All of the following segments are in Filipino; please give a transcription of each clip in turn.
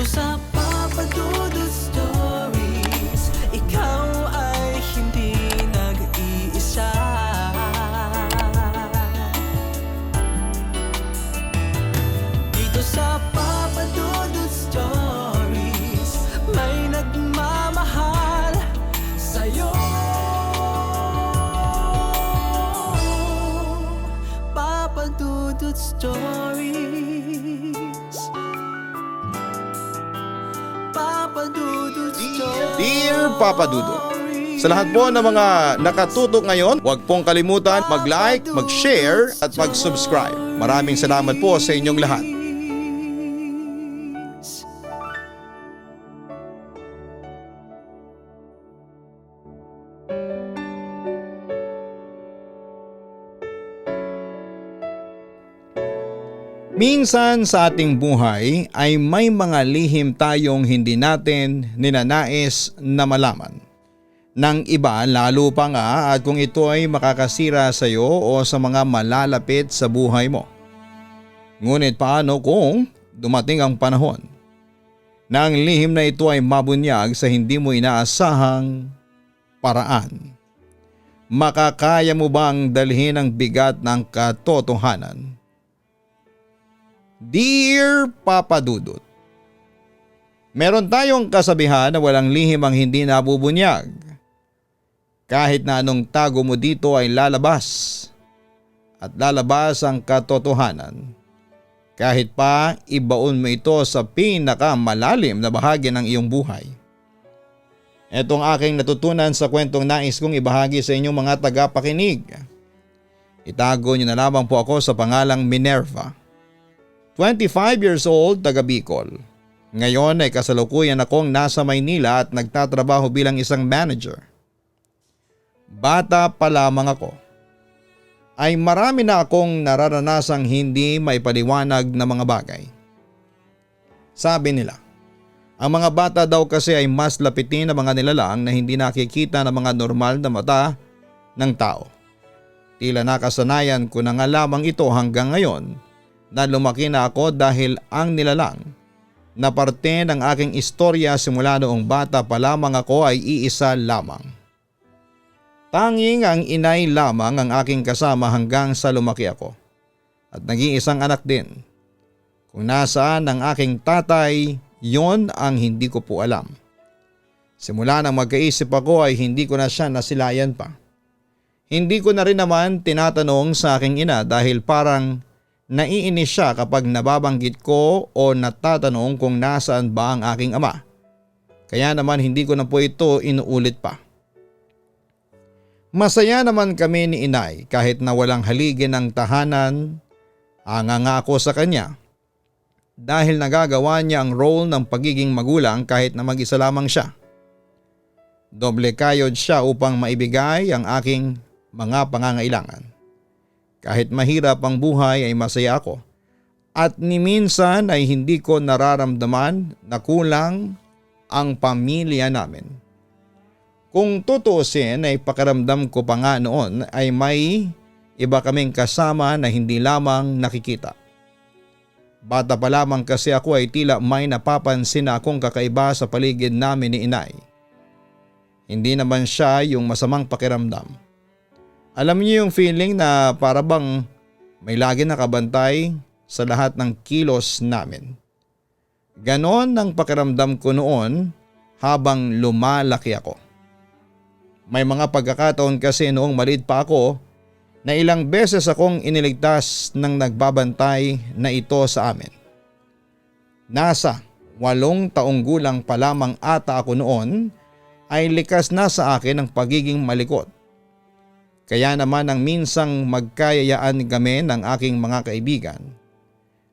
Dito sa Papa Dudut Stories, ikaw ay hindi nag-iisa. Dito sa Papa Dudut Stories, may nagmamahal sa'yo. Papa Dudut Stories, Papa Dudut Stories. Dear Papa Dudut, sa lahat po ng mga nakatutok ngayon, huwag pong kalimutan mag-like, mag-share at mag-subscribe. Maraming salamat po sa inyong lahat. Minsan sa ating buhay ay may mga lihim tayong hindi natin ninanais na malaman ng iba, lalo pa nga at kung ito ay makakasira sa iyo o sa mga malalapit sa buhay mo. Ngunit paano kung dumating ang panahon na ang lihim na ito ay mabunyag sa hindi mo inaasahang paraan? Makakaya mo bang dalhin ang bigat ng katotohanan? Dear Papa Dudut, meron tayong kasabihan na walang lihim ang hindi nabubunyag. Kahit na anong tago mo dito ay lalabas at lalabas ang katotohanan. Kahit pa ibaon mo ito sa pinakamalalim na bahagi ng iyong buhay. Etong aking natutunan sa kwentong nais kong ibahagi sa inyong mga tagapakinig. Itago niyo na lamang po ako sa pangalang Minerva. 25 years old, taga Bicol. Ngayon ay kasalukuyan akong nasa Maynila at nagtatrabaho bilang isang manager. Bata pa lamang ako ay marami na akong nararanasang hindi maipaliwanag na mga bagay. Sabi nila, ang mga bata daw kasi ay mas lapitin na mga nilalang na hindi nakikita ng mga normal na mata ng tao. Tila nakasanayan ko na nga lamang ito hanggang ngayon na lumaki na ako dahil ang nilalang na parte ng aking istorya simula noong bata pa lamang ako ay iisa lamang. Tanging ang inay lamang ang aking kasama hanggang sa lumaki ako at nag-iisang anak din. Kung nasaan ang aking tatay, yon ang hindi ko po alam. Simula nang magkaisip ako ay hindi ko na siya nasilayan pa. Hindi ko na rin naman tinatanong sa aking ina dahil parang naiinis siya kapag nababanggit ko o natatanong kung nasaan ba ang aking ama. Kaya naman hindi ko na po ito inuulit pa. Masaya naman kami ni inay kahit na walang haligi ng tahanan. Anganga ako sa kanya dahil nagagawa niya ang role ng pagiging magulang kahit na mag-isa lamang siya. Doble kayod siya upang maibigay ang aking mga pangangailangan. Kahit mahirap ang buhay ay masaya ako at ni minsan ay hindi ko nararamdaman na kulang ang pamilya namin. Kung tutuusin ay pakiramdam ko pa nga noon ay may iba kaming kasama na hindi lamang nakikita. Bata pa lamang kasi ako ay tila may napapansin na akong kakaiba sa paligid namin ni inay. Hindi naman siya yung masamang pakiramdam. Alam niyo yung feeling na para bang may lagi nakabantay sa lahat ng kilos namin. Ganon ang pakiramdam ko noon habang lumalaki ako. May mga pagkakataon kasi noong maliit pa ako na ilang beses akong iniligtas ng nagbabantay na ito sa amin. Nasa 8 taong gulang pa lamang ata ako noon ay likas na sa akin ang pagiging malikot. Kaya naman ang minsang magkayayaan kami ng aking mga kaibigan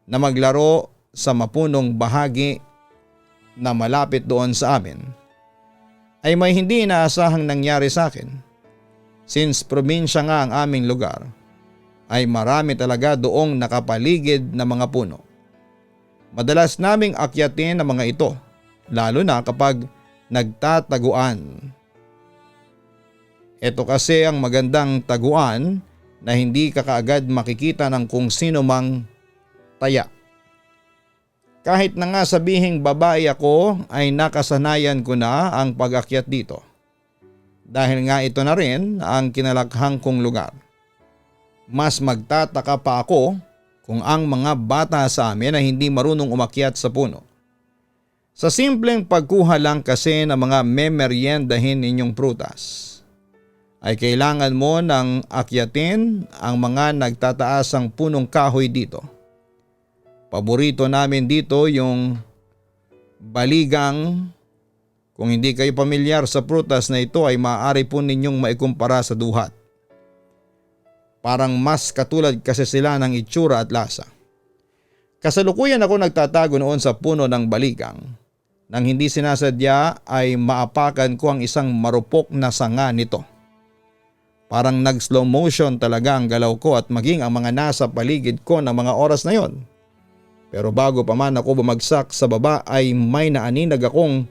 na maglaro sa mapunong bahagi na malapit doon sa amin ay may hindi inaasahang nangyari sa akin. Since probinsya nga ang aming lugar ay marami talaga doong nakapaligid na mga puno. Madalas naming akyatin ang mga ito lalo na kapag nagtataguan. Ito kasi ang magandang taguan na hindi ka kaagad makikita ng kung sino mang taya. Kahit na nga sabihing babae ako ay nakasanayan ko na ang pag-akyat dito. Dahil nga ito na rin ang kinalakhang kong lugar. Mas magtataka pa ako kung ang mga bata sa amin ay hindi marunong umakyat sa puno. Sa simpleng pagkuha lang kasi ng mga memeryendahin ninyong prutas, ay kailangan mo nang akyatin ang mga nagtataasang punong kahoy dito. Paborito namin dito yung baligang. Kung hindi kayo pamilyar sa prutas na ito ay maaari po ninyong maikumpara sa duhat. Parang mas katulad kasi sila ng itsura at lasa. Kasalukuyan ako nagtatago noon sa puno ng baligang. Nang hindi sinasadya ay maapakan ko ang isang marupok na sanga nito. Parang nag-slow motion talaga ang galaw ko at maging ang mga nasa paligid ko ng mga oras na yon. Pero bago pa man ako bumagsak sa baba ay may naaninag akong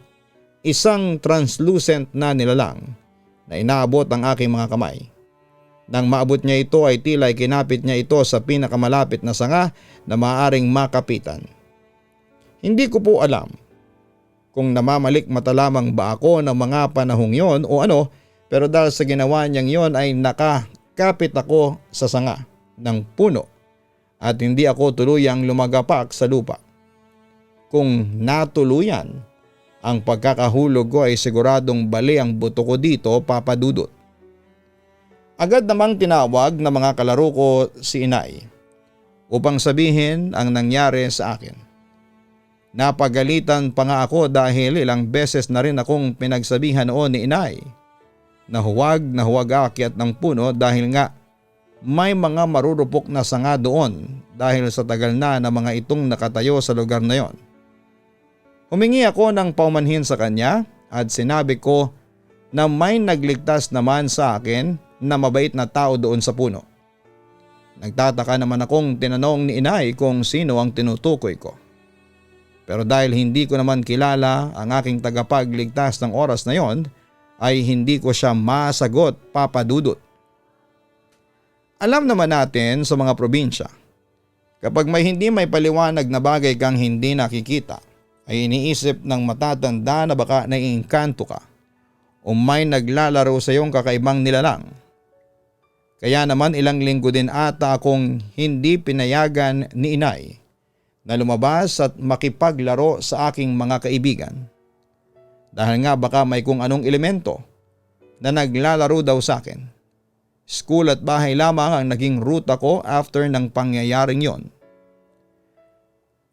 isang translucent na nilalang na inaabot ang aking mga kamay. Nang maabot niya ito ay tila kinapit niya ito sa pinakamalapit na sanga na maaaring makapitan. Hindi ko po alam kung namamalik mata lamang ba ako ng mga panahong yon o ano, pero dahil sa ginawa niyang yon ay nakakapit ako sa sanga ng puno at hindi ako tuluyang lumagapak sa lupa. Kung natuluyan ang pagkakahulog ko ay siguradong bali ang buto ko dito, Papa Dudut. Agad namang tinawag ng mga kalaro ko si inay upang sabihin ang nangyari sa akin. Napagalitan pa nga ako dahil ilang beses na rin akong pinagsabihan noon ni inay na huwag aakyat ng puno dahil nga may mga marurupok na sanga doon dahil sa tagal na ng mga itong nakatayo sa lugar na yon. Humingi ako ng paumanhin sa kanya at sinabi ko na may nagligtas naman sa akin na mabait na tao doon sa puno. Nagtataka naman akong tinanong ni inay kung sino ang tinutukoy ko. Pero dahil hindi ko naman kilala ang aking tagapagligtas ng oras na yon, ay hindi ko siya masagot, Papa Dudut. Alam naman natin sa mga probinsya, kapag may paliwanag na bagay kang hindi nakikita, ay iniisip ng matatanda na baka naiingkanto ka o may naglalaro sa iyong kakaibang nilalang. Kaya naman ilang linggo din ata akong hindi pinayagan ni inay na lumabas at makipaglaro sa aking mga kaibigan. Dahil nga baka may kung anong elemento na naglalaro daw sa akin. School at bahay lamang ang naging ruta ko after ng pangyayaring yon.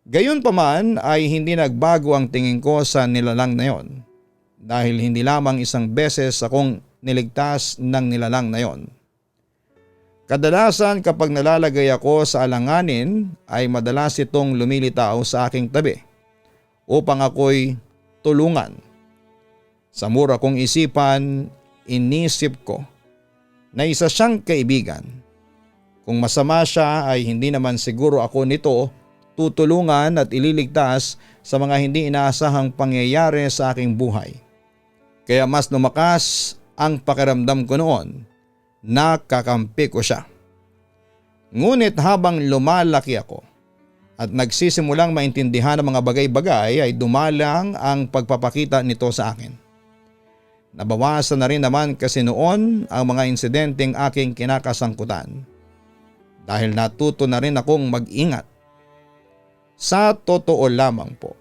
Gayon pa man ay hindi nagbago ang tingin ko sa nilalang na yon. Dahil hindi lamang isang beses akong niligtas ng nilalang na yon. Kadalasan kapag nalalagay ako sa alanganin ay madalas itong lumilitaw sa aking tabi upang ako'y tulungan. Sa mura kong isipan, inisip ko na isa siyang kaibigan. Kung masama siya ay hindi naman siguro ako nito tutulungan at ililigtas sa mga hindi inaasahang pangyayari sa aking buhay. Kaya mas lumakas ang pakiramdam ko noon. Nakakampi ko siya. Ngunit habang lumalaki ako at nagsisimulang maintindihan ang mga bagay-bagay ay dumalang ang pagpapakita nito sa akin. Nabawasan na rin naman kasi noon ang mga insidenteng aking kinakasangkutan dahil natuto na rin akong mag-ingat. Sa totoo lamang po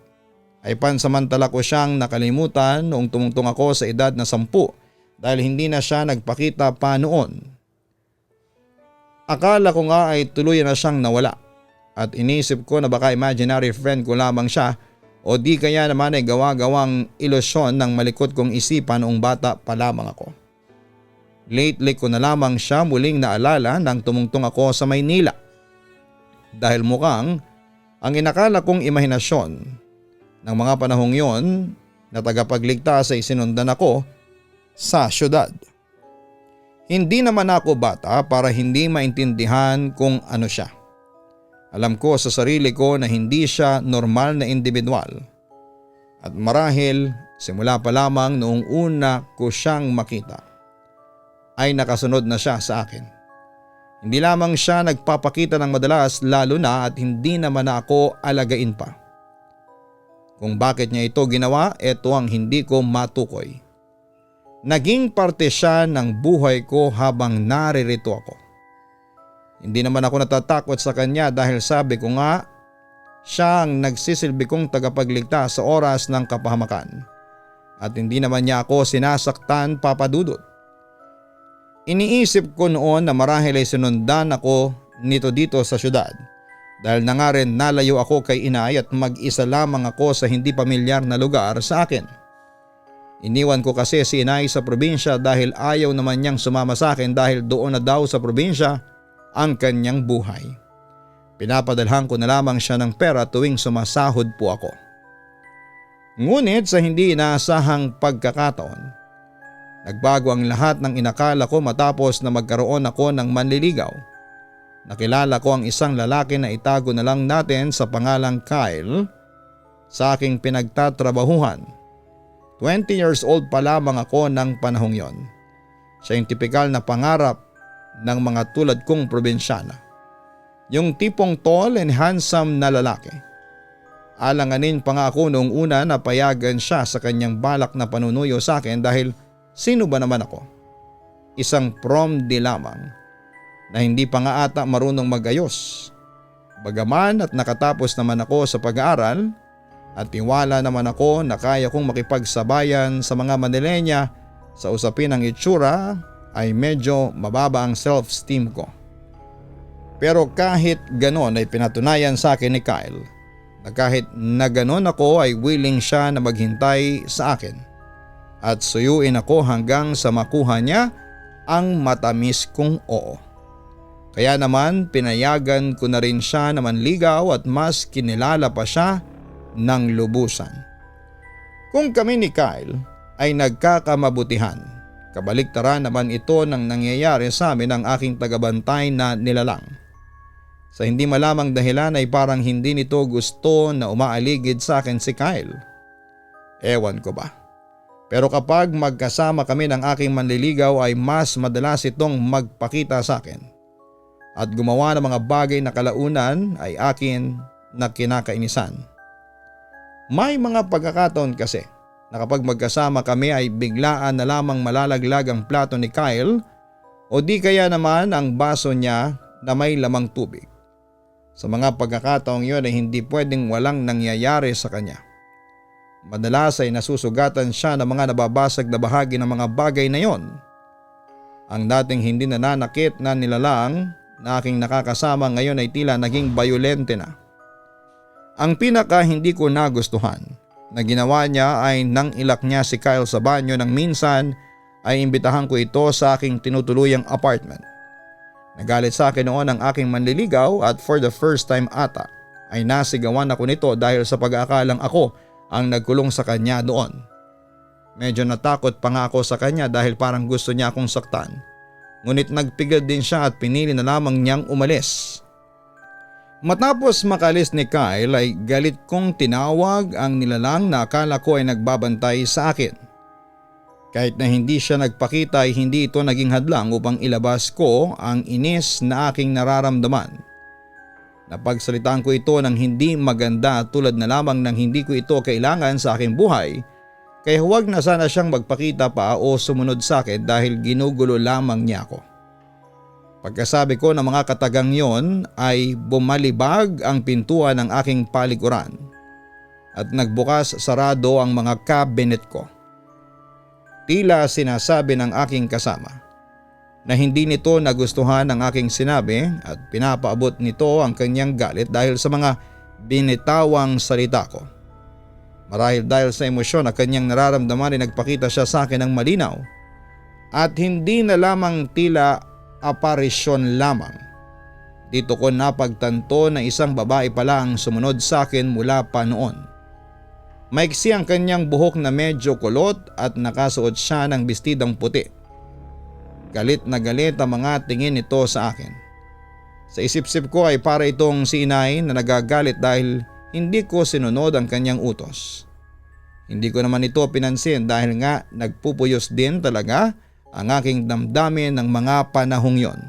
ay pansamantala ko siyang nakalimutan noong tumungtong ako sa edad na 10 dahil hindi na siya nagpakita pa noon. Akala ko nga ay tuluyan na siyang nawala at inisip ko na baka imaginary friend ko lamang siya o di kaya naman ay gawa-gawang ilusyon ng malikot kong isipan noong bata pa lamang ako. Lately ko na lamang siya muling naalala nang tumungtong ako sa Maynila dahil mukhang ang inakala kong imahinasyon ng mga panahong yon na tagapagligtas ay sinundan ako sa syudad. Hindi naman ako bata para hindi maintindihan kung ano siya. Alam ko sa sarili ko na hindi siya normal na individual. At marahil simula pa lamang noong una ko siyang makita ay nakasunod na siya sa akin. Hindi lamang siya nagpapakita ng madalas lalo na at hindi naman ako alagain pa. Kung bakit niya ito ginawa, ito ang hindi ko matukoy. Naging parte siya ng buhay ko habang naririto ako. Hindi naman ako natatakot sa kanya dahil sabi ko nga, siya ang nagsisilbi kong tagapagligtas sa oras ng kapahamakan. At hindi naman niya ako sinasaktan, Papa Dudut. Iniisip ko noon na marahil ay sinundan ako nito dito sa syudad. Dahil na nga rin nalayo ako kay inay at mag-isa lamang ako sa hindi pamilyar na lugar sa akin. Iniwan ko kasi si inay sa probinsya dahil ayaw naman niyang sumama sa akin dahil doon na daw sa probinsya ang kanyang buhay. Pinapadalhan ko na lamang siya ng pera tuwing sumasahod po ako. Ngunit sa hindi inaasahang pagkakataon, nagbago ang lahat ng inakala ko matapos na magkaroon ako ng manliligaw. Nakilala ko ang isang lalaki na itago na lang natin sa pangalang Kyle sa aking pinagtatrabahuhan. 20 years old pa lamang ako ng panahong yon. Siya yung tipikal na pangarap ng mga tulad kong probinsyana. Yung tipong tall and handsome na lalaki. Alanganin pa nga ako noong una na payagan siya sa kanyang balak na panunuyo sa akin dahil sino ba naman ako? Isang prom di lamang na hindi pa nga ata marunong magayos. Bagaman at nakatapos naman ako sa pag-aaral at tiwala naman ako na kaya kong makipagsabayan sa mga Manilenya sa usapin ng itsura ay medyo mababa ang self-esteem ko. Pero kahit ganon ay pinatunayan sa akin ni Kyle na kahit na ganon ako ay willing siya na maghintay sa akin at suyuin ako hanggang sa makuha niya ang matamis kong oo. Kaya naman pinayagan ko na rin siya na manligaw at mas kinilala pa siya ng lubusan. Kung kami ni Kyle ay nagkakamabutihan, kabaliktaran naman ito ng nangyayari sa amin ng aking tagabantay na nilalang. Sa hindi malamang dahilan ay parang hindi nito gusto na umaaligid sa akin si Kyle. Ewan ko ba. Pero kapag magkasama kami ng aking manliligaw ay mas madalas itong magpakita sa akin. At gumawa ng mga bagay na kalaunan ay akin na kinakainisan. May mga pagkakataon kasi na kapag magkasama kami ay biglaan na lamang malalaglag ang plato ni Kyle o di kaya naman ang baso niya na may lamang tubig. Sa mga pagkakataong yun ay hindi pwedeng walang nangyayari sa kanya. Madalas ay nasusugatan siya ng mga nababasag na bahagi ng mga bagay na yon. Ang dating hindi nananakit na nilalang na aking nakakasama ngayon ay tila naging bayolente na. Ang pinaka hindi ko nagustuhan na ginawa niya ay nang ilak niya si Kyle sa banyo nang minsan ay imbitahan ko ito sa aking tinutuluyang apartment. Nagalit sa akin noon ang aking manliligaw at for the first time ata ay nasigawan ako nito dahil sa pag-aakalang ako ang nagkulong sa kanya doon. Medyo natakot pa nga ako sa kanya dahil parang gusto niya akong saktan. Ngunit nagpigil din siya at pinili na lamang niyang umalis. Matapos makalis ni Kyle ay galit kong tinawag ang nilalang na akala ko ay nagbabantay sa akin. Kahit na hindi siya nagpakita ay hindi ito naging hadlang upang ilabas ko ang inis na aking nararamdaman. Napagsalitaan ko ito ng hindi maganda tulad na lamang ng hindi ko ito kailangan sa aking buhay, kaya huwag na sana siyang magpakita pa o sumunod sa akin dahil ginugulo lamang niya ako. Pagkasabi ko ng mga katagang yon ay bumalibag ang pintuan ng aking palikuran at nagbukas sarado ang mga cabinet ko. Tila sinasabi ng aking kasama na hindi nito nagustuhan ang aking sinabi at pinapaabot nito ang kanyang galit dahil sa mga binitawang salita ko. Marahil dahil sa emosyon na kanyang nararamdaman ay nagpakita siya sa akin ng malinaw at hindi na lamang tila aparisyon lamang. Dito ko napagtanto na isang babae pala ang sumunod sa akin mula pa noon. Maiksi ang kanyang buhok na medyo kulot at nakasuot siya ng bestidong puti. Galit na galit ang mga tingin nito sa akin. Sa isip-sip ko ay para itong si inay na nagagalit dahil hindi ko sinunod ang kanyang utos. Hindi ko naman ito pinansin dahil nga nagpupuyos din talaga ang aking damdamin ng mga panahong yon.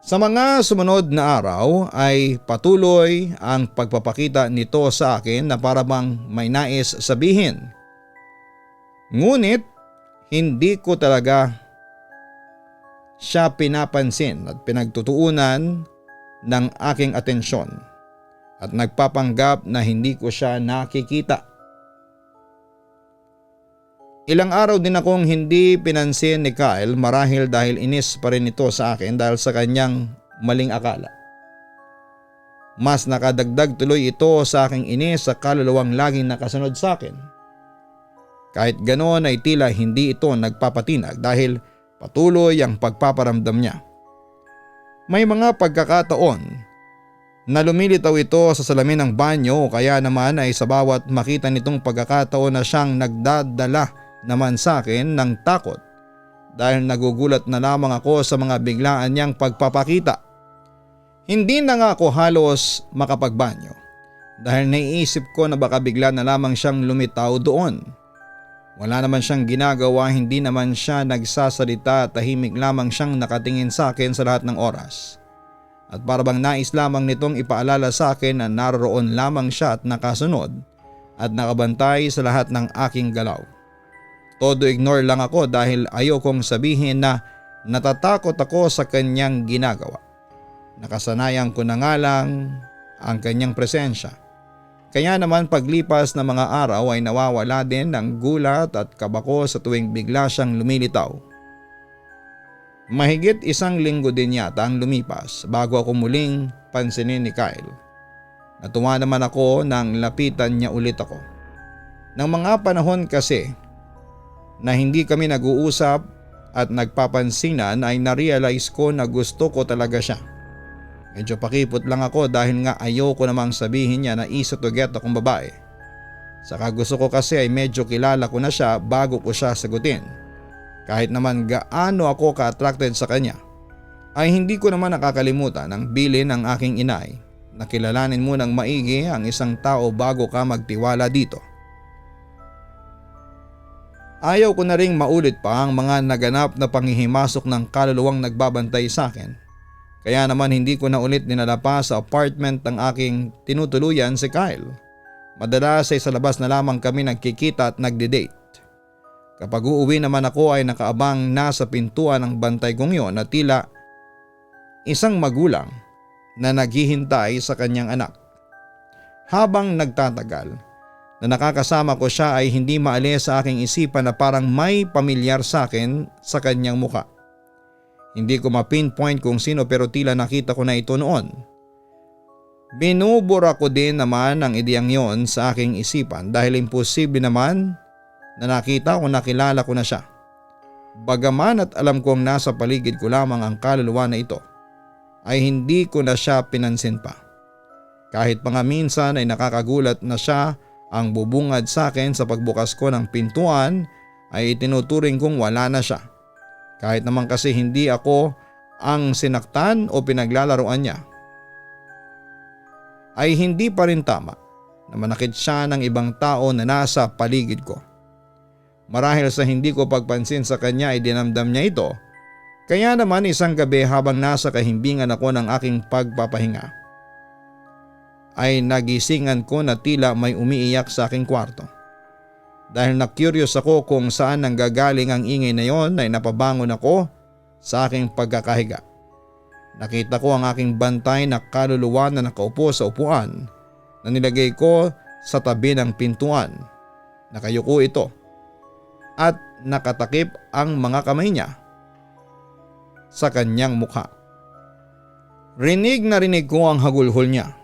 Sa mga sumunod na araw ay patuloy ang pagpapakita nito sa akin na para bang may nais sabihin. Ngunit hindi ko talaga siya pinapansin at pinagtutuunan ng aking atensyon at nagpapanggap na hindi ko siya nakikita. Ilang araw din akong hindi pinansin ni Kyle marahil dahil inis pa rin ito sa akin dahil sa kanyang maling akala. Mas nakadagdag tuloy ito sa aking inis sa kaluluwang laging nakasunod sa akin. Kahit ganoon ay tila hindi ito nagpapatinag dahil patuloy ang pagpaparamdam niya. May mga pagkakataon na lumilitaw ito sa salamin ng banyo kaya naman ay sa bawat makita nitong pagkakataon na siyang nagdadala naman sa akin ng takot dahil nagugulat na lamang ako sa mga biglaan niyang pagpapakita. Hindi na nga ako halos makapagbanyo dahil naiisip ko na baka bigla na lamang siyang lumitaw doon. Wala naman siyang ginagawa, hindi naman siya nagsasalita, tahimik lamang siyang nakatingin sa akin sa lahat ng oras. At para bang nais lamang nitong ipaalala sa akin na naroon lamang siya at nakasunod at nakabantay sa lahat ng aking galaw. Todo ignore lang ako dahil ayokong sabihin na natatakot ako sa kanyang ginagawa. Nakasanayan ko na nga lang ang kanyang presensya. Kaya naman paglipas ng mga araw ay nawawala din ng gulat at kaba ko sa tuwing bigla siyang lumilitaw. Mahigit 1 linggo din yata ang lumipas bago ako muling pansinin ni Kyle. Natuwa naman ako nang lapitan niya ulit ako. Nang mga panahon kasi na hindi kami nag-uusap at nagpapansinan ay narealize ko na gusto ko talaga siya. Medyo pakipot lang ako dahil nga ayoko namang sabihin niya na easy to get akong babae. Saka gusto ko kasi ay medyo kilala ko na siya bago ko siya sagutin. Kahit naman gaano ako ka-attracted sa kanya, ay hindi ko naman nakakalimutan ang bilin ng aking inay na kilalanin mo ng maigi ang isang tao bago ka magtiwala dito. Ayaw ko na ring maulit pa ang mga naganap na panghihimasok ng kaluluwang nagbabantay sa akin. Kaya naman hindi ko na ulit dinala pa sa apartment ng aking tinutuluyan si Kyle. Madalas ay sa labas na lamang kami nagkikita at nagde-date. Kapag uuwi naman ako ay nakaabang na sa pintuan ng bantay kong yon na tila isang magulang na naghihintay sa kanyang anak. Habang nagtatagal na nakakasama ko siya ay hindi maalis sa aking isipan na parang may pamilyar sa akin sa kanyang muka. Hindi ko ma-pinpoint kung sino pero tila nakita ko na ito noon. Binubura ko din naman ang ideyang yon sa aking isipan dahil imposible naman na nakita o nakilala ko na siya. Bagaman at alam kong nasa paligid ko lamang ang kaluluwa na ito, ay hindi ko na siya pinansin pa. Kahit pa nga minsan ay nakakagulat na siya ang bubungad sa akin sa pagbukas ko ng pintuan ay itinuturing kong wala na siya. Kahit naman kasi hindi ako ang sinaktan o pinaglalaruan niya, ay hindi pa rin tama na manakit siya ng ibang tao na nasa paligid ko. Marahil sa hindi ko pagpansin sa kanya ay dinamdam niya ito. Kaya naman isang gabi habang nasa kahimbingan ako ng aking pagpapahinga, ay nagisingan ko na tila may umiiyak sa aking kwarto. Dahil na-curious ako kung saan nanggagaling ang ingay na yon ay napabangon ako sa aking pagkakahiga. Nakita ko ang aking bantay na kaluluwa na nakaupo sa upuan na nilagay ko sa tabi ng pintuan. Nakayuko ito at nakatakip ang mga kamay niya sa kanyang mukha. Rinig na rinig ko ang hagulhol niya.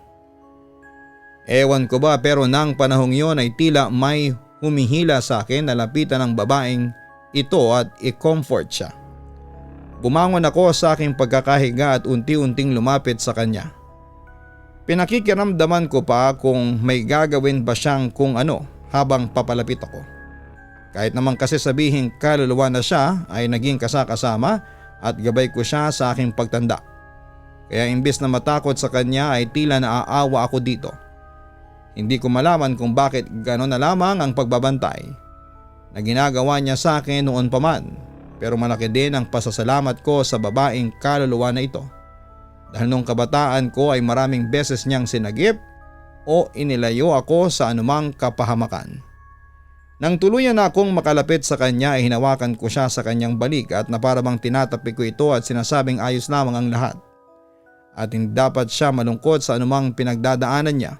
Ewan ko ba pero nang panahong yon ay tila may humihila sa akin na lapitan ng babaeng ito at i-comfort siya. Bumangon ako sa aking pagkakahiga at unti-unting lumapit sa kanya. Pinakikiramdaman ko pa kung may gagawin ba siyang kung ano habang papalapit ako. Kahit naman kasi sabihin kaluluwa na siya ay naging kasakasama at gabay ko siya sa aking pagtanda. Kaya imbes na matakot sa kanya ay tila naaawa ako dito. Hindi ko malaman kung bakit gano'n na lamang ang pagbabantay na ginagawa niya sa akin noon pa man, pero malaki din ang pasasalamat ko sa babaeng kaluluwa na ito dahil nung kabataan ko ay maraming beses niyang sinagip o inilayo ako sa anumang kapahamakan. Nang tuluyan na akong makalapit sa kanya ay hinawakan ko siya sa kanyang balik at na para bang tinatapik ko ito at sinasabing ayos lamang ang lahat. At hindi dapat siya malungkot sa anumang pinagdadaanan niya.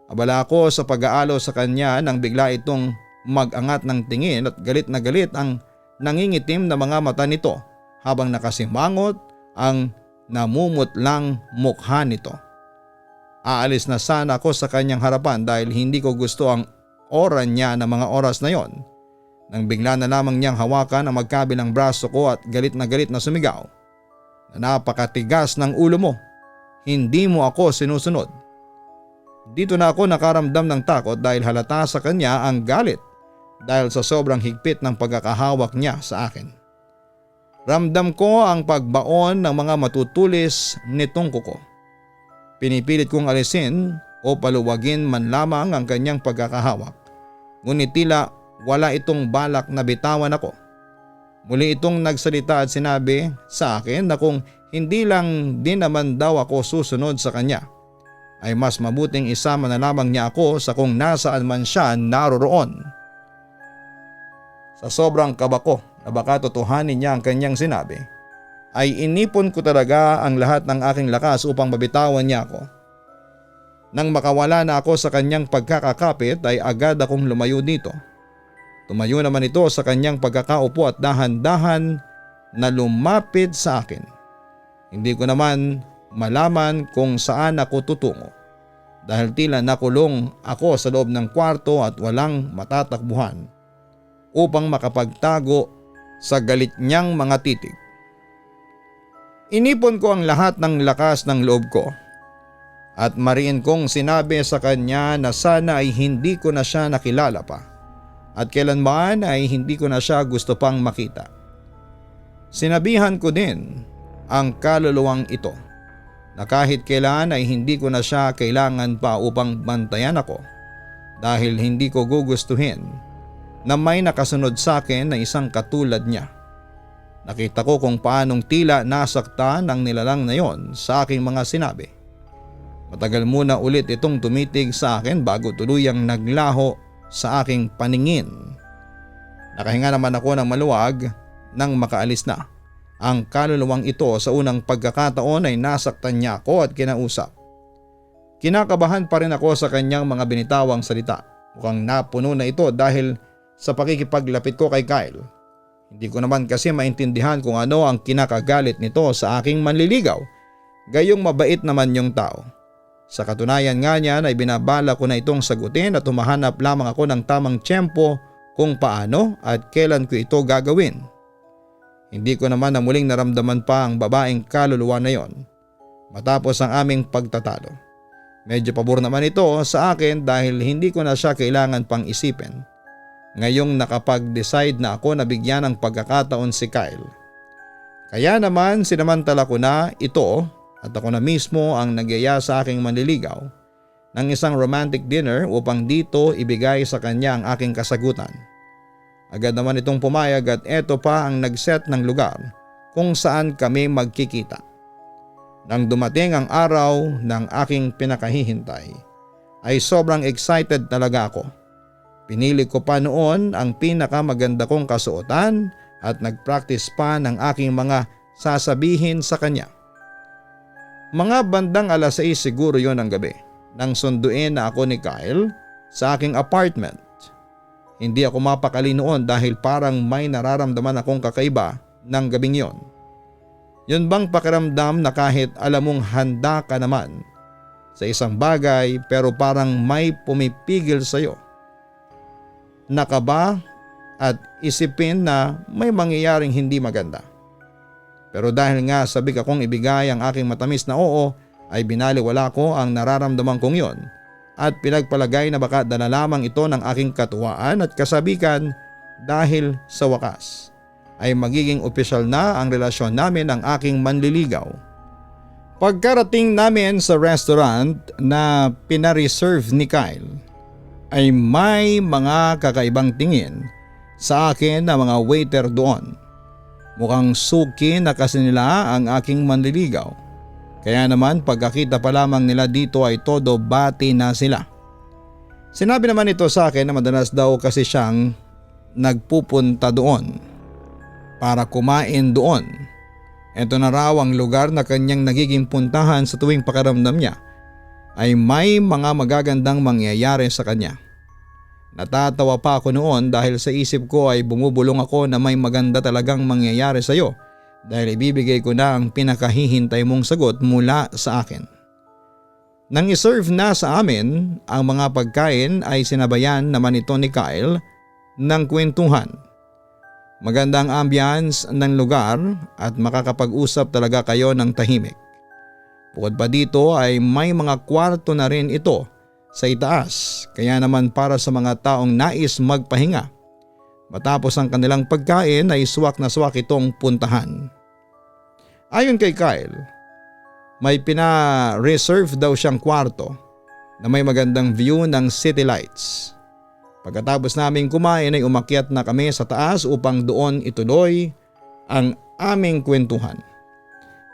Abala ako sa pag-aalo sa kanya nang bigla itong mag-angat ng tingin at galit na galit ang nangingitim na mga mata nito habang nakasimangot ang namumutlang mukha nito. Aalis na sana ako sa kanyang harapan dahil hindi ko gusto ang aura niya na mga oras na yon. Nang bigla na lamang niyang hawakan ang magkabilang braso ko at galit na sumigaw. Na napakatigas ng ulo mo. Hindi mo ako sinusunod. Dito na ako nakaramdam ng takot dahil halata sa kanya ang galit dahil sa sobrang higpit ng pagkakahawak niya sa akin. Ramdam ko ang pagbaon ng mga matutulis nitong kuko. Pinipilit kong alisin o paluwagin man lamang ang kanyang pagkakahawak. Ngunit tila wala itong balak na bitawan ako. Muli itong nagsalita at sinabi sa akin na kung hindi lang din naman daw ako susunod sa kanya, ay mas mabuting isama na lamang niya ako sa kung nasaan man siya naroroon. Sa sobrang kaba ko na baka totohanin niya ang kanyang sinabi, ay inipon ko talaga ang lahat ng aking lakas upang mabitawan niya ako. Nang makawala na ako sa kanyang pagkakakapit ay agad akong lumayo dito. Tumayo naman ito sa kanyang pagkakaupo at dahan-dahan na lumapit sa akin. Hindi ko naman malaman kung saan ako tutungo dahil tila nakulong ako sa loob ng kwarto at walang matatakbuhan upang makapagtago sa galit niyang mga titig. Inipon ko ang lahat ng lakas ng loob ko at mariin kong sinabi sa kanya na sana ay hindi ko na siya nakilala pa at kailanman ay hindi ko na siya gusto pang makita. Sinabihan ko din ang kaluluwang ito na kahit kailan ay hindi ko na siya kailangan pa upang bantayan ako dahil hindi ko gugustuhin na may nakasunod sa akin na isang katulad niya. Nakita ko kung paanong tila nasaktan ang nilalang na yon sa aking mga sinabi. Matagal muna ulit itong tumitig sa akin bago tuluyang naglaho sa aking paningin. Nakahinga naman ako ng maluwag nang makaalis na. Ang kaluluwang ito sa unang pagkakataon ay nasaktan niya ako at kinausap. Kinakabahan pa rin ako sa kanyang mga binitawang salita. Mukhang napuno na ito dahil sa pakikipaglapit ko kay Kyle. Hindi ko naman kasi maintindihan kung ano ang kinakagalit nito sa aking manliligaw. Gayong mabait naman yung tao. Sa katunayan nga niyan ay binabala ko na itong sagutin at humahanap lamang ako ng tamang tiyempo kung paano at kailan ko ito gagawin. Hindi ko naman na muling naramdaman pa ang babaeng kaluluwa na yon matapos ang aming pagtatalo. Medyo pabor naman ito sa akin dahil hindi ko na siya kailangan pang isipin. Ngayong nakapag-decide na ako na bigyan ng pagkakataon si Kyle. Kaya naman sinamantala ko na ito at ako na mismo ang nagyaya sa aking manliligaw ng isang romantic dinner upang dito ibigay sa kanya ang aking kasagutan. Agad naman itong pumayag at eto pa ang nagset ng lugar kung saan kami magkikita. Nang dumating ang araw ng aking pinakahihintay ay sobrang excited talaga ako. Pinili ko pa noon ang pinakamaganda kong kasuotan at nagpractice pa ng aking mga sasabihin sa kanya. Mga bandang 6:00 siguro yon ng gabi nang sunduin na ako ni Kyle sa aking apartment. Hindi ako mapakali noon dahil parang may nararamdaman akong kakaiba ng gabing yon. Yun bang pakiramdam na kahit alam mong handa ka naman sa isang bagay pero parang may pumipigil sa'yo? Nakaba at isipin na may mangyayaring hindi maganda. Pero dahil nga sabik akong ibigay ang aking matamis na oo ay binaliwala ko ang nararamdaman kong yon at pinagpalagay na baka dala lamang ito ng aking katuwaan at kasabikan dahil sa wakas ay magiging opisyal na ang relasyon namin ng aking manliligaw. Pagkarating namin sa restaurant na pinareserve ni Kyle ay may mga kakaibang tingin sa akin na mga waiter doon. Mukhang suki na kasi nila ang aking manliligaw Kaya naman pagkakita pa lamang nila dito ay todo bati na sila. Sinabi naman ito sa akin na madalas daw kasi siyang nagpupunta doon para kumain doon. Ito na raw ang lugar na kanyang nagiging puntahan sa tuwing pakiramdam niya ay may mga magagandang mangyayari sa kanya. Natatawa pa ako noon dahil sa isip ko ay bumubulong ako na may maganda talagang mangyayari sa iyo dahil ibibigay ko na ang pinakahihintay mong sagot mula sa akin. Nang iserve na sa amin ang mga pagkain ay sinabayan naman ito ni Kyle ng kwentuhan. Maganda ang ambience ng lugar at makakapag-usap talaga kayo ng tahimik. Bukod pa dito ay may mga kwarto na rin ito sa itaas kaya naman para sa mga taong nais magpahinga. Matapos ang kanilang pagkain ay swak na swak itong puntahan. Ayon kay Kyle, may pina-reserve daw siyang kwarto na may magandang view ng city lights. Pagkatapos naming kumain ay umakyat na kami sa taas upang doon ituloy ang aming kwentuhan.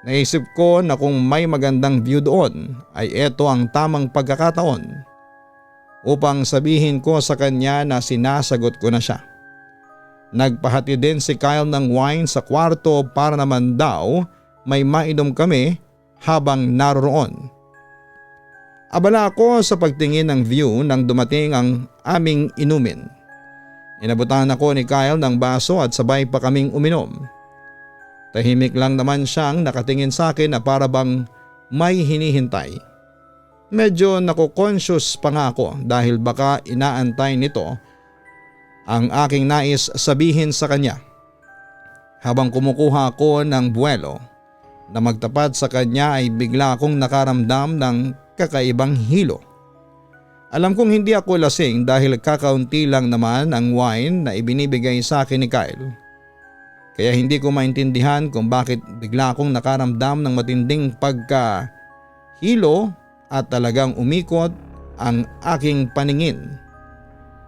Naisip ko na kung may magandang view doon ay ito ang tamang pagkakataon upang sabihin ko sa kanya na sinasagot ko na siya. Nagpahati din si Kyle ng wine sa kwarto para naman daw may mainom kami habang naroroon. Abala ako sa pagtingin ng view nang dumating ang aming inumin. Inabutan ako ni Kyle ng baso at sabay pa kaming uminom. Tahimik lang naman siyang nakatingin sa akin na para bang may hinihintay. Medyo nako-conscious pa nga ako dahil baka inaantay nito ang aking nais sabihin sa kanya. Habang kumukuha ako ng buwelo na magtapat sa kanya ay bigla akong nakaramdam ng kakaibang hilo. Alam kong hindi ako lasing dahil kakaunti lang naman ang wine na ibinibigay sa akin ni Kyle. Kaya hindi ko maintindihan kung bakit bigla akong nakaramdam ng matinding pagkahilo at talagang umikot ang aking paningin.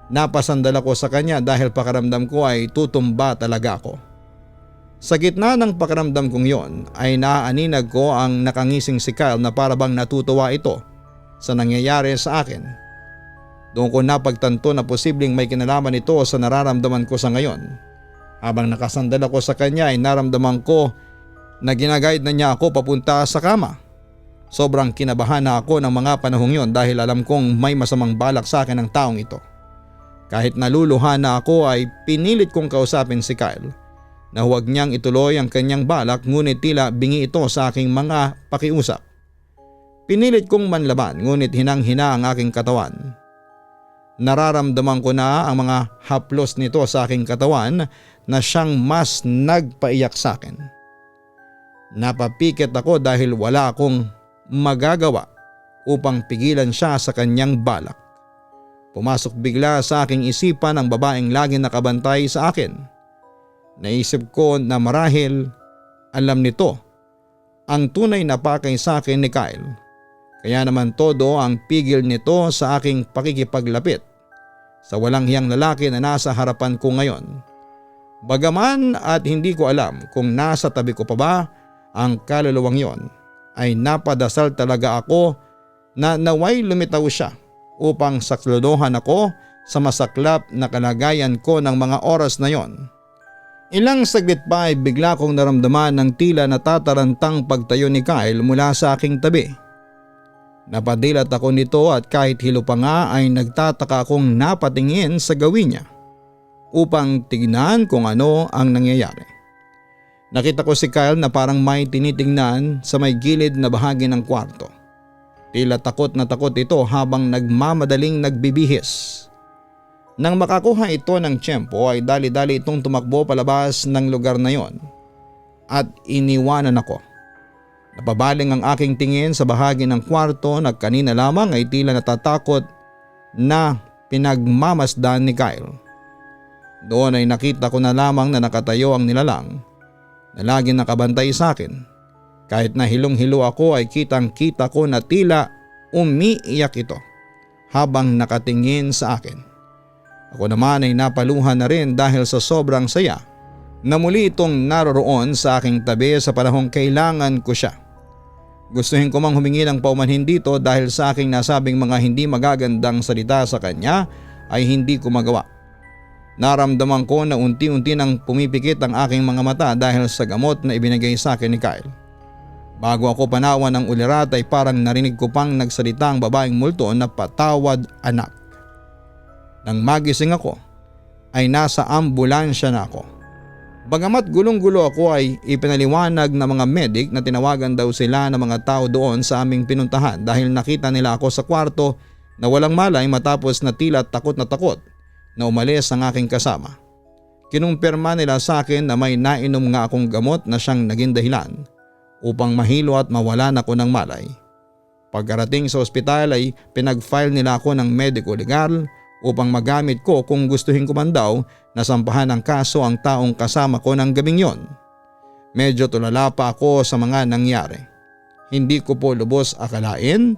Napasandal ako sa kanya dahil pakaramdam ko ay tutumba talaga ako. Sa gitna ng pakaramdam kong yon ay naaaninag ko ang nakangising si Kyle na parabang natutuwa ito sa nangyayari sa akin. Doon ko napagtanto na posibleng may kinalaman ito sa nararamdaman ko sa ngayon. Habang nakasandal ako sa kanya ay naramdaman ko na ginaguide na niya ako papunta sa kama. Sobrang kinabahan na ako ng mga panahong yon dahil alam kong may masamang balak sa akin ang taong ito. Kahit naluluhan na ako ay pinilit kong kausapin si Kyle na huwag niyang ituloy ang kanyang balak ngunit tila bingi ito sa aking mga pakiusap. Pinilit kong manlaban ngunit hinang-hina ang aking katawan. Nararamdaman ko na ang mga haplos nito sa aking katawan na siyang mas nagpaiyak sa akin. Napapikit ako dahil wala akong magagawa upang pigilan siya sa kanyang balak. Pumasok bigla sa aking isipan ang babaeng laging nakabantay sa akin. Naisip ko na marahil alam nito ang tunay na pakay sa akin ni Kyle. Kaya naman todo ang pigil nito sa aking pakikipaglapit sa walang hiyang lalaki na nasa harapan ko ngayon. Bagaman at hindi ko alam kung nasa tabi ko pa ba ang kaluluwang yon, ay napadasal talaga ako na naway lumitaw siya upang sakladuhan ako sa masaklap na kalagayan ko ng mga oras na yon. Ilang saglit pa ay bigla kong naramdaman ng tila natatarantang pagtayo ni Kyle mula sa aking tabi. Napadilat ako nito at kahit hilo pa nga ay nagtataka akong napatingin sa gawin niya upang tignan kung ano ang nangyayari. Nakita ko si Kyle na parang may tinitingnan sa may gilid na bahagi ng kwarto. Tila takot na takot ito habang nagmamadaling nagbibihis. Nang makakuha ito ng tiyempo ay dali-dali itong tumakbo palabas ng lugar na yon at iniwanan ako. Napabaling ang aking tingin sa bahagi ng kwarto na kanina lamang ay tila natatakot na pinagmamasdan ni Kyle. Doon ay nakita ko na lamang na nakatayo ang nilalang na laging nakabantay sa akin. Kahit na hilong-hilo ako ay kitang-kita ko na tila umiiyak ito habang nakatingin sa akin. Ako naman ay napaluhan na rin dahil sa sobrang saya na muli itong naroroon sa aking tabi sa panahong kailangan ko siya. Gustuhin ko mang humingi ng paumanhin dito dahil sa aking nasabing mga hindi magagandang salita sa kanya ay hindi ko magawa. Naramdaman ko na unti-unti nang pumipikit ang aking mga mata dahil sa gamot na ibinigay sa akin ni Kyle. Bago ako panawan ng ulirat ay parang narinig ko pang nagsalita ang babaeng multo na patawad anak. Nang magising ako ay nasa ambulansya na ako. Bagamat gulong-gulo ako ay ipinaliwanag ng mga medic na tinawagan daw sila ng mga tao doon sa aming pinuntahan dahil nakita nila ako sa kwarto na walang malay matapos na tila takot na umalis ang aking kasama. Kinumpirma nila sa akin na may nainom nga akong gamot na siyang naging dahilan upang mahilo at mawalan ako ng malay. Pagkarating sa ospital ay pinag-file nila ako ng medico legal upang magamit ko kung gustuhin ko man daw na sampahan ng kaso ang taong kasama ko ng gabing yon. Medyo tulala pa ako sa mga nangyari. Hindi ko po lubos akalain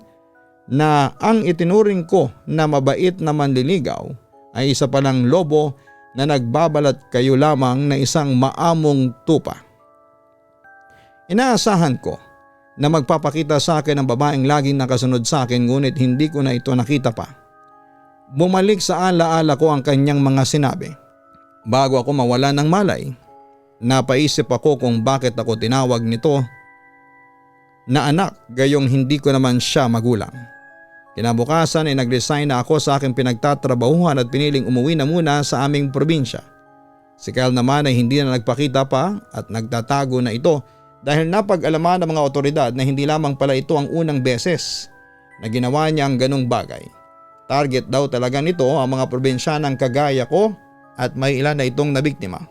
na ang itinuring ko na mabait na manliligaw ay isa palang lobo na nagbabalat kayo lamang na isang maamong tupa. Inaasahan ko na magpapakita sa akin ang babaeng laging nakasunod sa akin ngunit hindi ko na ito nakita pa. Bumalik sa alaala ko ang kanyang mga sinabi. Bago ako mawala ng malay, napaisip ako kung bakit ako tinawag nito na anak gayong hindi ko naman siya magulang. Kinabukasan ay nag-resign na ako sa aking pinagtatrabahuhan at piniling umuwi na muna sa aming probinsya. Si Kyle naman ay hindi na nagpakita pa at nagtatago na ito dahil napag-alaman ng mga otoridad na hindi lamang pala ito ang unang beses na ginawa niya ang ganong bagay. Target daw talaga nito ang mga probinsyanang kagaya ko at may ilan na itong nabiktima.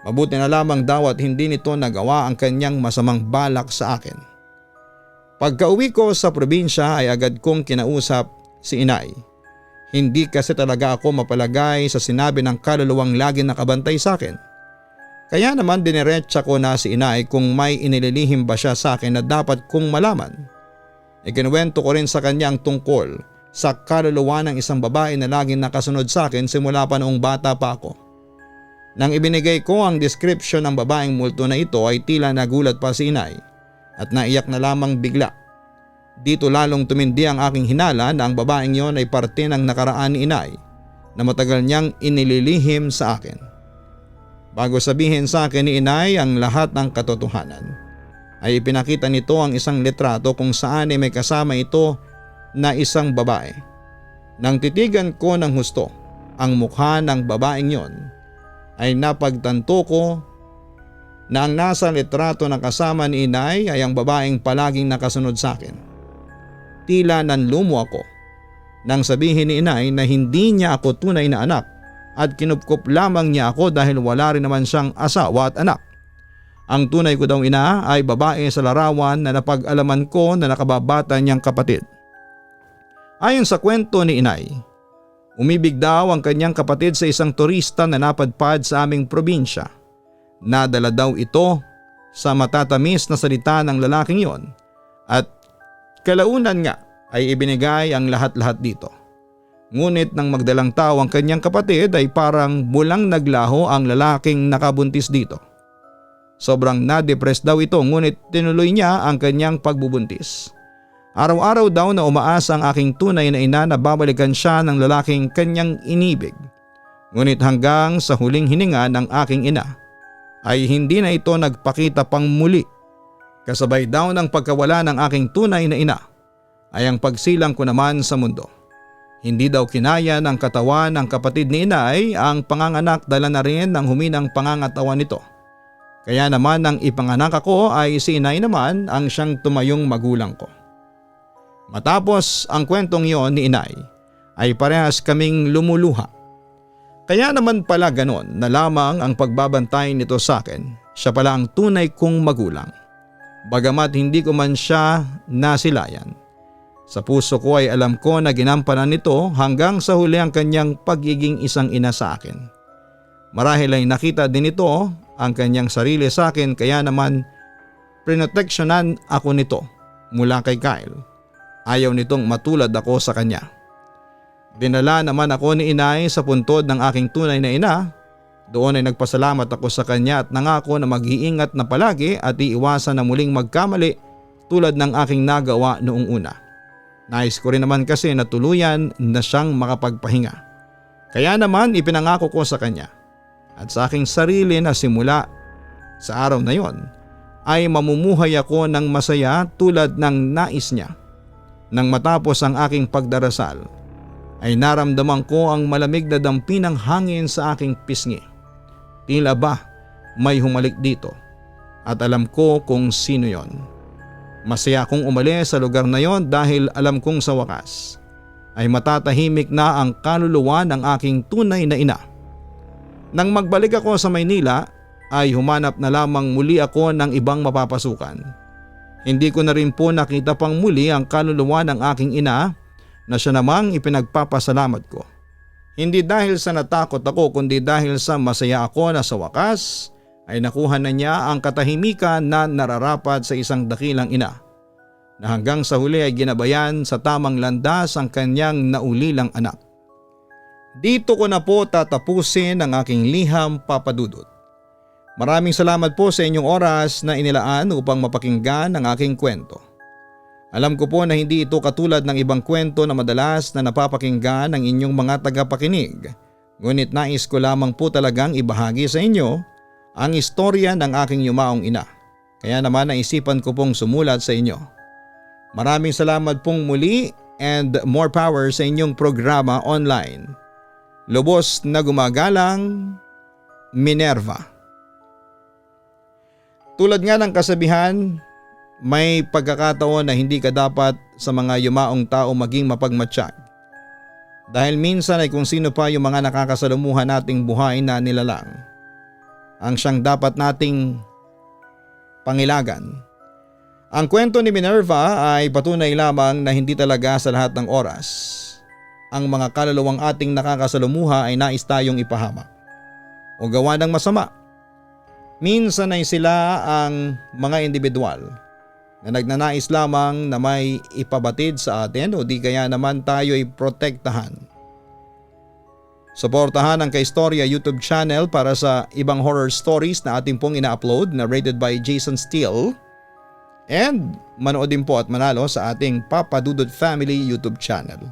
Mabuti na lamang daw at hindi nito nagawa ang kanyang masamang balak sa akin. Pagka-uwi ko sa probinsya ay agad kong kinausap si inay. Hindi kasi talaga ako mapalagay sa sinabi ng kaluluwang lagi nakabantay sa akin. Kaya naman diniretsa ko na si inay kung may inililihim ba siya sa akin na dapat kong malaman. Ikinuwento ko rin sa kanya ang tungkol sa kaluluwa ng isang babae na laging nakasunod sa akin simula pa noong bata pa ako. Nang ibinigay ko ang description ng babaeng multo na ito ay tila nagulat pa si inay at naiyak na lamang bigla. Dito lalong tumindi ang aking hinala na ang babaeng yon ay parte ng nakaraan ni inay na matagal niyang inililihim sa akin. Bago sabihin sa akin ni inay ang lahat ng katotohanan, ay ipinakita nito ang isang litrato kung saan ay may kasama ito na isang babae. Nang titigan ko ng husto ang mukha ng babaeng yon, ay napagtanto ko na ang nasa litrato na kasama ni inay ay ang babaeng palaging nakasunod sa akin. Tila nanlumo ako nang sabihin ni inay na hindi niya ako tunay na anak at kinupkop lamang niya ako dahil wala rin naman siyang asawa at anak. Ang tunay ko daw ina ay babae sa larawan na napag-alaman ko na nakababata niyang kapatid. Ayon sa kwento ni inay, umibig daw ang kanyang kapatid sa isang turista na napadpad sa aming probinsya. Nadala daw ito sa matatamis na salita ng lalaking yon at kalaunan nga ay ibinigay ang lahat-lahat dito. Ngunit nang magdalang tao ang kanyang kapatid ay parang mulang naglaho ang lalaking nakabuntis dito. Sobrang na-depress daw ito ngunit tinuloy niya ang kanyang pagbubuntis. Araw-araw daw na umaasa ang aking tunay na ina na babalikan siya ng lalaking kanyang inibig. Ngunit hanggang sa huling hininga ng aking ina ay hindi na ito nagpakita pang muli. Kasabay daw ng pagkawala ng aking tunay na ina ay ang pagsilang ko naman sa mundo. Hindi daw kinaya ng katawan ng kapatid ni inay ang panganganak dala na rin ng huminang pangangatawan nito. Kaya naman nang ipanganak ako ay si inay naman ang siyang tumayong magulang ko. Matapos ang kwentong yon ni inay ay parehas kaming lumuluha. Kaya naman pala ganon na lamang ang pagbabantay nito sa akin. Siya pala ang tunay kong magulang. Bagamat hindi ko man siya nasilayan. Sa puso ko ay alam ko na ginampanan nito hanggang sa huli ang kanyang pagiging isang ina sa akin. Marahil ay nakita din ito ang kanyang sarili sa akin kaya naman prinoteksyonan ako nito mula kay Kyle. Ayaw nitong matulad ako sa kanya. Dinala naman ako ni inay sa puntod ng aking tunay na ina. Doon ay nagpasalamat ako sa kanya at nangako na mag-iingat na palagi at iiwasan na muling magkamali tulad ng aking nagawa noong una. Nais ko rin naman kasi na tuluyan na siyang makapagpahinga. Kaya naman ipinangako ko sa kanya at sa aking sarili na simula sa araw na yon ay mamumuhay ako ng masaya tulad ng nais niya. Nang matapos ang aking pagdarasal ay naramdaman ko ang malamig na dampi ng hangin sa aking pisngi. Tila ba may humalik dito at alam ko kung sino yon. Masaya akong umalis sa lugar na yon dahil alam kong sa wakas ay matatahimik na ang kaluluwa ng aking tunay na ina. Nang magbalik ako sa Maynila ay humanap na lamang muli ako ng ibang mapapasukan. Hindi ko na rin po nakita pang muli ang kaluluwa ng aking ina na siya namang ipinagpapasalamat ko. Hindi dahil sa natakot ako kundi dahil sa masaya ako na sa wakas ay nakuha na niya ang katahimikan na nararapat sa isang dakilang ina na hanggang sa huli ay ginabayan sa tamang landas ang kanyang naulilang anak. Dito ko na po tatapusin ang aking liham, Papa Dudut. Maraming salamat po sa inyong oras na inilaan upang mapakinggan ang aking kwento. Alam ko po na hindi ito katulad ng ibang kwento na madalas na napapakinggan ng inyong mga tagapakinig. Ngunit nais ko lamang po talagang ibahagi sa inyo ang istorya ng aking yumaong ina. Kaya naman naisipan ko pong sumulat sa inyo. Maraming salamat pong muli and more power sa inyong programa online. Lubos na gumagalang, Minerva. Tulad nga ng kasabihan, may pagkakataon na hindi ka dapat sa mga yumaong tao maging mapagmatsyag. Dahil minsan ay kung sino pa yung mga nakakasalumuhan nating buhay na nilalang ang siyang dapat nating pangilagan. Ang kwento ni Minerva ay patunay lamang na hindi talaga sa lahat ng oras ang mga kaluluwang ating nakakasalumuha ay nais tayong ipahamak o gawa ng masama. Minsan ay sila ang mga individual na nagnanais lamang na may ipabatid sa atin o di kaya naman tayo ay protektahan. Suportahan ang Kaistorya YouTube channel para sa ibang horror stories na ating pong ina-upload na rated by Jason Steele. And manood din po at manalo sa ating Papa Dudut Family YouTube channel.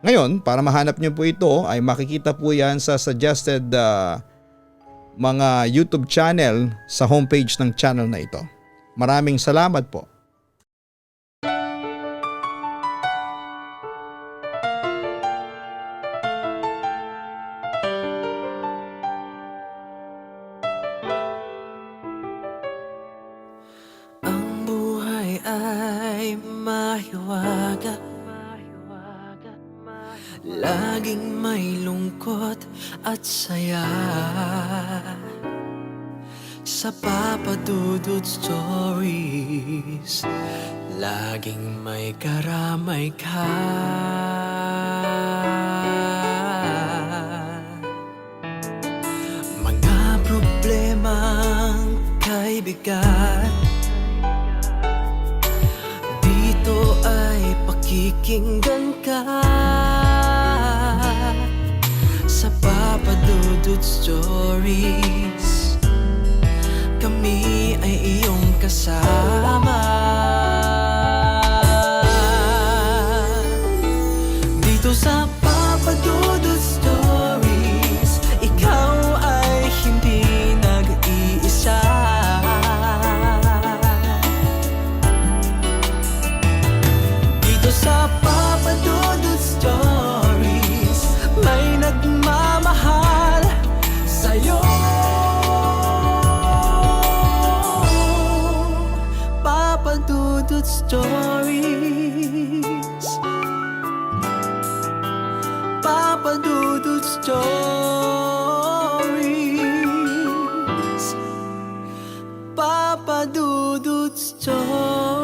Ngayon, para mahanap niyo po ito ay makikita po yan sa suggested mga YouTube channel sa homepage ng channel na ito. Maraming salamat po. Ang buhay ay mahiwaga, laging may lungkot at saya. Sa Papa Dudut Stories, laging may karamay ka. Mga problemang kaibigan, dito ay pakikinggan ka. Sa Papa Dudut Stories, kami ay iyong kasama. Dito sa Papa Dudut Stories, ikaw ay hindi nag-iisa. Dito sa Papa Dudut Stories, may nagmamahal sa'yo. Papa Dudut Stories, Papa Dudut Stories, Papa Dudut Stories.